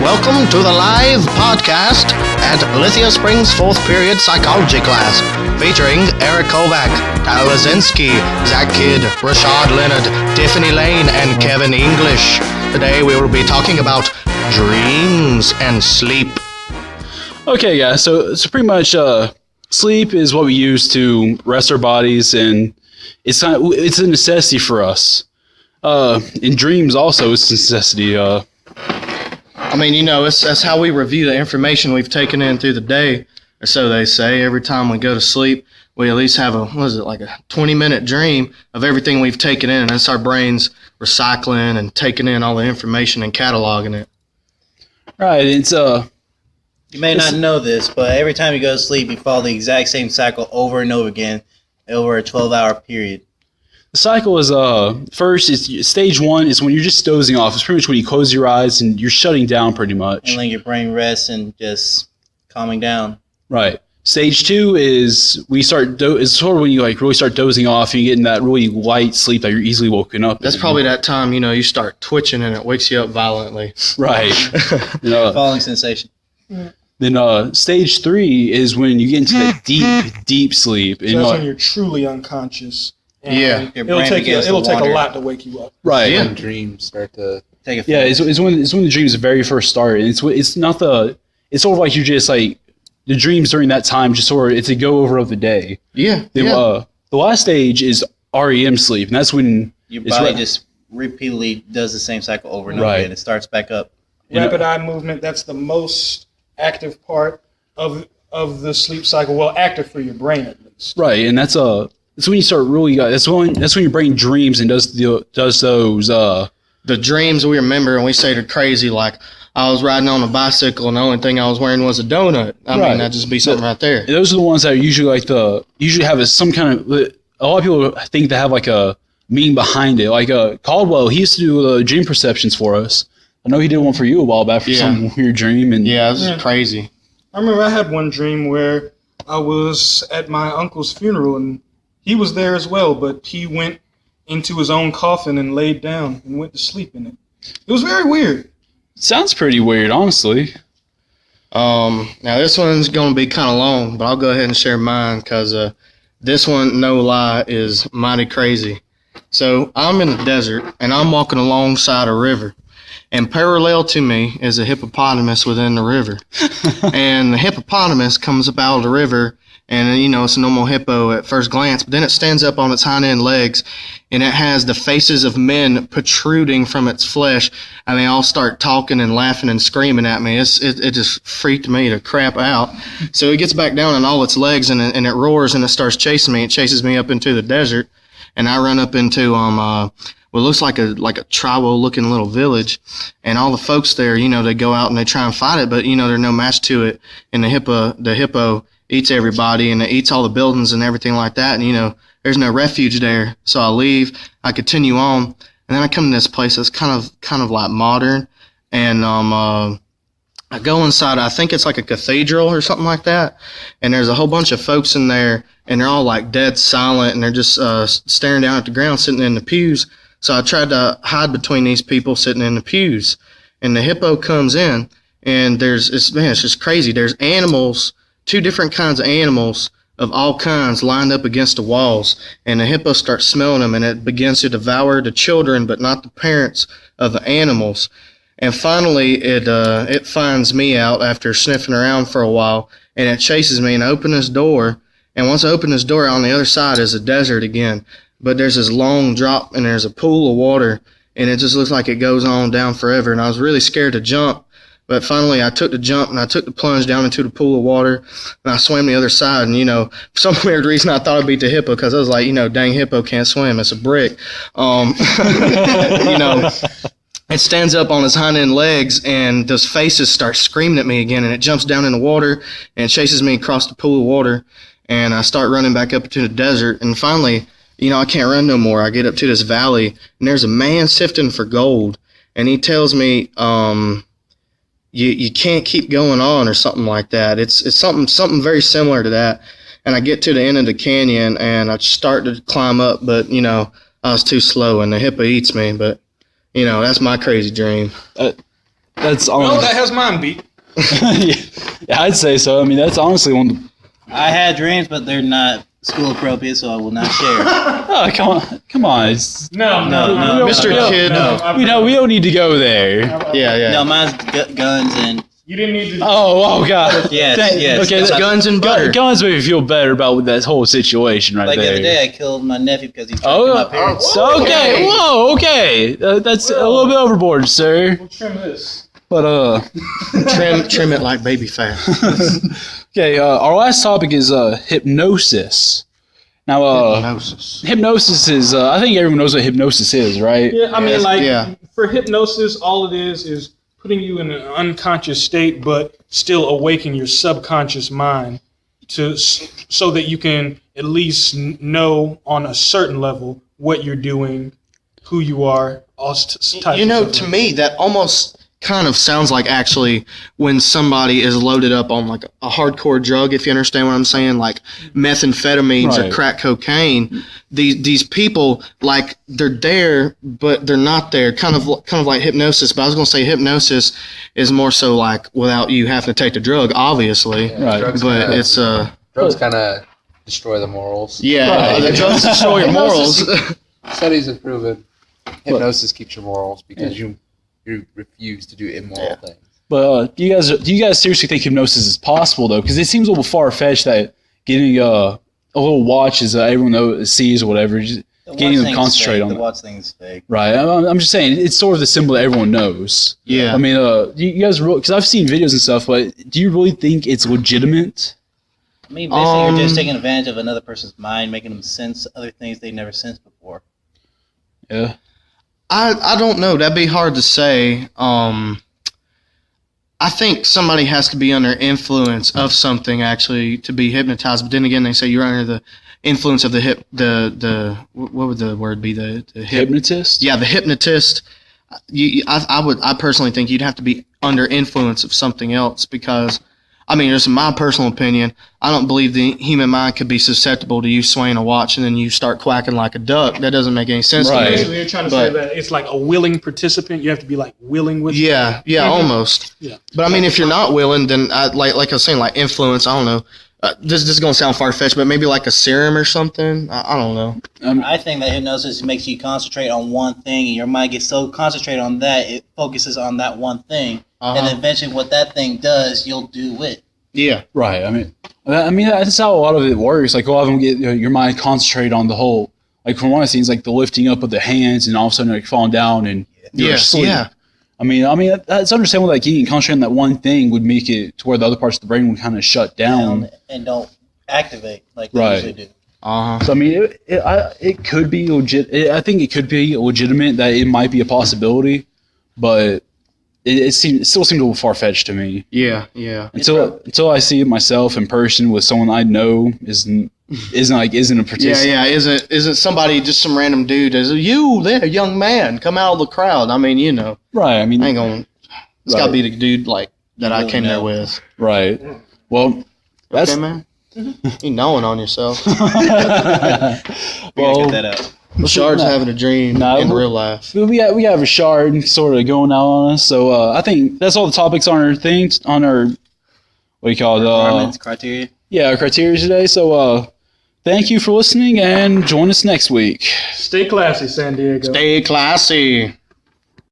welcome to the live podcast at Lithia Springs 4th period psychology class, featuring Eric Kovac, Tyler Lazinski, Zach Kidd, Rashad Leonard, Tiffany Lane, and Kevin English. Today we will be talking about dreams and sleep. Okay, guys, so pretty much sleep is what we use to rest our bodies, and it's a necessity for us. In dreams also, it's a necessity. I mean, you know, that's how we review the information we've taken in through the day, or so they say. Every time we go to sleep, we at least have a 20-minute dream of everything we've taken in, and that's our brains recycling and taking in all the information and cataloging it. Right, it's You may not know this, but every time you go to sleep, you follow the exact same cycle over and over again over a 12-hour period. the cycle is first is stage one is when you're just dozing off. It's pretty much when you close your eyes and you're shutting down pretty much. And letting your brain rest and just calming down. Right. Stage two is is sort of when you really start dozing off and you get in that really light sleep that you're easily woken up. That's probably that time, you know, you start twitching and it wakes you up violently. Right. Falling sensation. Then stage three is when you get into that deep sleep. So that's when you're truly unconscious. And Yeah. Your it'll take a water. lot to wake you up. Right. Yeah. When dreams start to Take a Yeah, it's when the dreams very first start. And it's sort of like you just like the dreams during that time just sort of it's a go over of the day. Yeah. Then, the last stage is REM sleep, and that's when your it's body just repeatedly does the same cycle over and over Right. again. It starts back up. Rapid eye movement, that's the most active part of the sleep cycle. Well, active for your brain at least. right, and that's when you start really that's when your brain dreams and does those The dreams we remember and we say they're crazy, like I was riding on a bicycle and the only thing I was wearing was a donut. I Right. mean, that'd just be something right there. those are the ones that are usually have some kind of a lot of people think they have like a meaning behind it. Like Caldwell, he used to do dream perceptions for us. I know he did one for you a while back for some weird dream, and Yeah, this is crazy. I remember I had one dream where I was at my uncle's funeral and he was there as well, but he went into his own coffin and laid down and went to sleep in it. It was very weird. sounds pretty weird, honestly. Now this one's going to be kind of long, but I'll go ahead and share mine because this one, no lie, is mighty crazy. So I'm in the desert and I'm walking alongside a river, and parallel to me is a hippopotamus within the river. And the hippopotamus comes up out of the river, and you know it's a normal hippo at first glance, but then it stands up on its hind end legs, and it has the faces of men protruding from its flesh, and they all start talking and laughing and screaming at me. It just freaked me to crap out. So it gets back down on all its legs, and it roars and it starts chasing me. It chases me up into the desert, and I run up into what looks like a tribal looking little village, and all the folks there, you know, they go out and they try and fight it, but you know they're no match to it. And the hippo eats everybody, and it eats all the buildings and everything like that, and you know there's no refuge there. So I leave, I continue on, and then I come to this place that's kind of like modern, and I go inside. I think it's like a cathedral or something like that, and there's a whole bunch of folks in there, and they're all like dead silent, and they're just staring down at the ground, sitting in the pews. So I tried to hide between these people sitting in the pews, and the hippo comes in, and it's just crazy. There's animals, 2 different kinds of animals of all kinds lined up against the walls, and the hippo starts smelling them, and it begins to devour the children, but not the parents of the animals. And finally, it finds me out after sniffing around for a while, and it chases me and opens this door. And once I open this door, on the other side is a desert again. But there's this long drop, and there's a pool of water, and it just looks like it goes on down forever. And I was really scared to jump, but finally I took the jump, and I took the plunge down into the pool of water, and I swam the other side. And, you know, for some weird reason, I thought I'd beat the hippo because I was like, you know, dang, hippo can't swim. It's a brick. You know, it stands up on its hind end legs, and those faces start screaming at me again, and it jumps down in the water and chases me across the pool of water, and I start running back up to the desert. And finally, you know, I can't run no more. I get up to this valley, and there's a man sifting for gold, and he tells me, you can't keep going on or something like that. It's something very similar to that. And I get to the end of the canyon, and I start to climb up, but, you know, I was too slow, and the hippo eats me. But, you know, that's my crazy dream. that's Well, honestly, that has mine beat. yeah, I'd say so. I mean, that's honestly one of the. I had dreams, but they're not school appropriate, so I will not share. Oh, come on. It's, No, Mr. Kid. we don't need to go there. Yeah. No, mine's guns and You didn't need to. Oh God. yes. Okay, It's guns and butter. guns make me feel better about that whole situation right Like there. the other day, I killed my nephew because he tried to kill my parents. Okay. Whoa. Okay. That's a little bit overboard, sir. We'll trim this. But Trim it like baby fat. okay. Our last topic is hypnosis. Now, hypnosis is. I think everyone knows what hypnosis is, right? Yeah, I mean, like yeah. for hypnosis, all it is putting you in an unconscious state, but still awaken your subconscious mind so that you can at least know on a certain level what you're doing, who you are, all types of stuff. To me, that almost kind of sounds like actually when somebody is loaded up on like a hardcore drug, if you understand what I'm saying, like methamphetamines Right. or crack cocaine. These people, like, they're there, but they're not there. Kind of like hypnosis. But I was going to say hypnosis is more so like without you having to take the drug, obviously. Right. Drugs But kinda, it's drugs kind of destroy the morals. yeah, the drugs destroy your morals. Studies have proven hypnosis keeps your morals because you refuse to do immoral things. But do you guys seriously think hypnosis is possible though? Because it seems a little far fetched that getting a little watch is everyone sees or whatever, just The getting watch them thing's concentrate fake. on The it. watch thing's fake. Right. I'm just saying it's sort of the symbol that everyone knows. Yeah. I mean, you guys, because I've seen videos and stuff, but do you really think it's legitimate? I mean, basically, you're just taking advantage of another person's mind, making them sense other things they never sensed before. Yeah. I don't know. That'd be hard to say. I think somebody has to be under influence of something actually to be hypnotized. But then again, they say you're under the influence of the what would the word be? The Hypnotist? Yeah, the hypnotist. I personally think you'd have to be under influence of something else because, I mean, just in my personal opinion, I don't believe the human mind could be susceptible to you swaying a watch and then you start quacking like a duck. That doesn't make any sense Right. to me. Basically, you're trying to say that it's like a willing participant. You have to be like willing with. Yeah, almost. Yeah. But I mean, if you're not willing, then like I was saying, like influence. I don't know. This is gonna sound far fetched, but maybe like a serum or something. I don't know. I think that hypnosis makes you concentrate on one thing, and your mind gets so concentrated on that, it focuses on that one thing. And then eventually what that thing does, you'll do it. Yeah. Right. I mean, that's how a lot of it works. Like a lot of them get your mind concentrated on the whole. Like from what I've seen, it's like the lifting up of the hands, and all of a sudden like falling down and you're asleep. Yeah. I mean, that's understandable that getting concentrated on that one thing would make it to where the other parts of the brain would kind of shut down. And don't activate like they Right. usually do. So I mean, it could be legit. I think it could be legitimate that it might be a possibility, but it still seems a little far fetched to me. Yeah. Until I see it myself in person with someone I know isn't a participant. Yeah. Isn't somebody just some random dude? Is you there, young man? Come out of the crowd. I mean, Right. I mean, I ain't gonna. It's gotta be the dude like that I came there with. right. Well, that's Okay, man. You knowing on yourself. We gotta get that out. Shard's having a dream in real life. we have a shard sort of going out on us. So I think that's all the topics on our things on our what do you call it? Requirements, criteria. Yeah, our criteria today. So thank you for listening and join us next week. Stay classy, San Diego. Stay classy.